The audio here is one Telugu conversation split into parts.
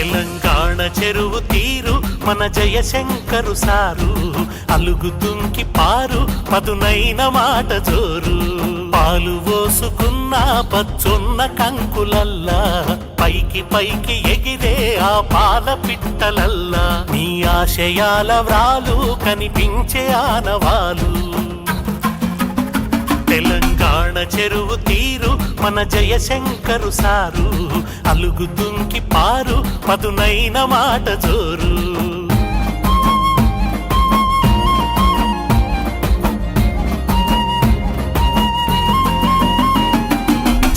తెలంగాణ చెరువు తీరు మన జయశంకరు సారు, అలుగు దుంకి పారు పదునైన మాట జోరు. పాలు పోసుకున్న పచ్చున్న కంకులల్లా, పైకి పైకి ఎగిరే ఆ పాల పిట్టలల్లా, నీ ఆశయాల వ్రాలు కనిపించే ఆనవాలు. తెలంగాణ చెరువు తీరు మన జయశంకరు సారు, అలుగు దుంకి పారు పదునైన మాట జోరు.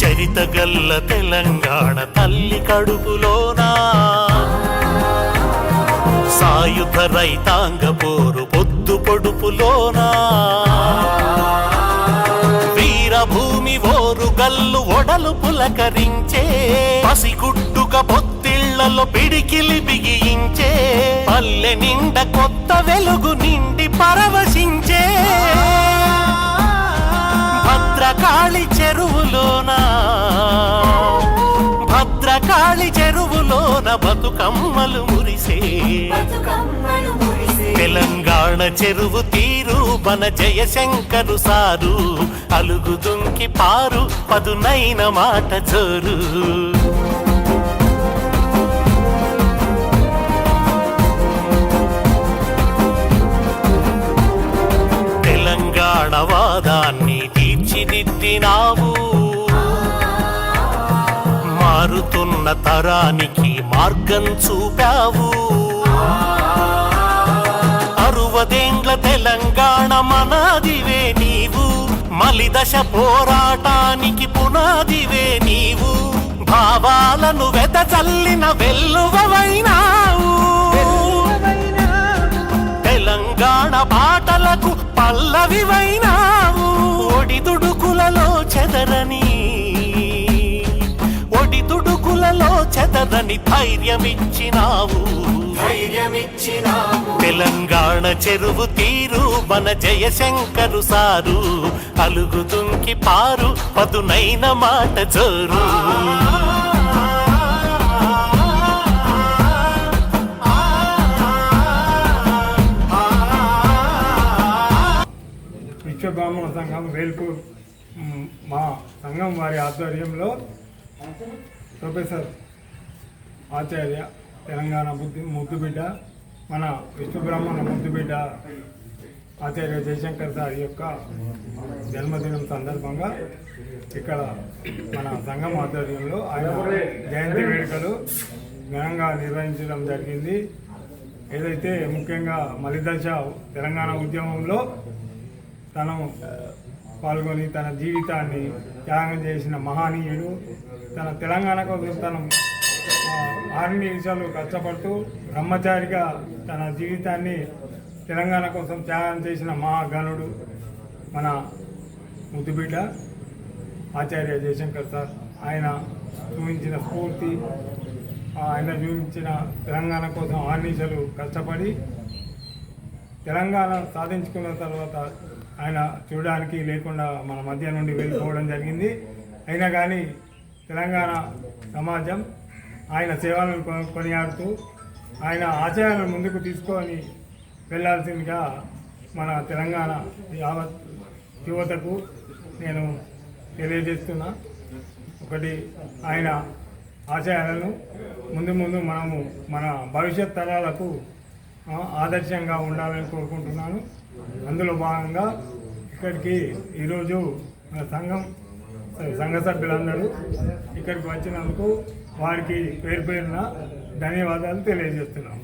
చరితగల్ల తెలంగాణ తల్లి కడుపులోనా, సాయుధ రైతాంగ పోరు పొద్దు పొడుపులోనా, భూమి ఓరు గల్లు ఒడలు పులకరించే, పసిగుడ్డుక పొత్తిళ్లలో పిడికిలి బిగించే, పల్లె నిండ కొత్త వెలుగు నిండి పరవశించే, భద్రకాళి చెరువులోనా, భద్రకాళి చెరువులోన బతుకమ్మలు మురిసే. తెలంగాణ చెరువు తీరు మన జయశంకరు సారు, అలుగు దుంకి పారు పదునైన మాట జోరు. తెలంగాణ వాదాన్ని తీర్చిదిద్దినావు, మారుతున్న తరానికి మార్గం చూపావు. అరువదేండ్ల తెలంగాణ మనాదివే నీవు, మలిదశ పోరాటానికి పునాదివే నీవు, భావాలను వెదజల్లిన వెల్లువైనావు. తెలంగాణ పాటలకు పల్లవివైనావు, ఒడిదుడుకులలో చెదరని, ఒడిదుడుకులలో చెదరని ధైర్యమిచ్చినావు. తెలంగాణ చెరువు తీరు మన జయశంకరు సారు, అలుగు దుంకి పారు పదునైన మాట జోరు. విశ్వబ్రాహ్మణ సంఘం వేల్పూర్ మా సంఘం వారి ఆధ్వర్యంలో ప్రొఫెసర్ ఆచార్య తెలంగాణ ముద్దుబిడ్డ, మన విశ్వబ్రాహ్మణ ముద్దుబిడ్డ ఆచార్య జయశంకర్ సార్ యొక్క జన్మదినం సందర్భంగా ఇక్కడ మన సంఘం ఆధ్వర్యంలో ఆయన జయంతి వేడుకలు ఘనంగా నిర్వహించడం జరిగింది. ఏదైతే ముఖ్యంగా మలిదశ తెలంగాణ ఉద్యమంలో తను పాల్గొని తన జీవితాన్ని త్యాగం చేసిన మహనీయుడు, తన తెలంగాణ కోసం తను 6 నిమిషాలు కష్టపడుతూ బ్రహ్మచారిగా తన జీవితాన్ని తెలంగాణ కోసం త్యాగం చేసిన మహాగణుడు మన ముద్దుబిడ్డ ఆచార్య జయశంకర్ సార్. ఆయన చూపించిన స్ఫూర్తి, ఆయన చూపించిన తెలంగాణ కోసం 6 నిమిషాలు కష్టపడి తెలంగాణ సాధించుకున్న తర్వాత ఆయన చూడడానికి లేకుండా మన మధ్య నుండి వెళ్ళిపోవడం జరిగింది. అయినా కానీ తెలంగాణ సమాజం ఆయన సేవలను కొనియాడుతూ ఆయన ఆశయాలను ముందుకు తీసుకొని వెళ్ళాల్సిందిగా మన తెలంగాణ యావత్ యువతకు నేను తెలియజేస్తున్నా. ఒకటి, ఆయన ఆశయాలను ముందు మనము మన భవిష్యత్ తరాలకు ఆదర్శంగా ఉండాలని కోరుకుంటున్నాను. అందులో భాగంగా ఇక్కడికి ఈరోజు మన సంఘ సభ్యులందరూ ఇక్కడికి వచ్చినందుకు వారికి పేరు పేరున ధన్యవాదాలు తెలియజేస్తున్నాం.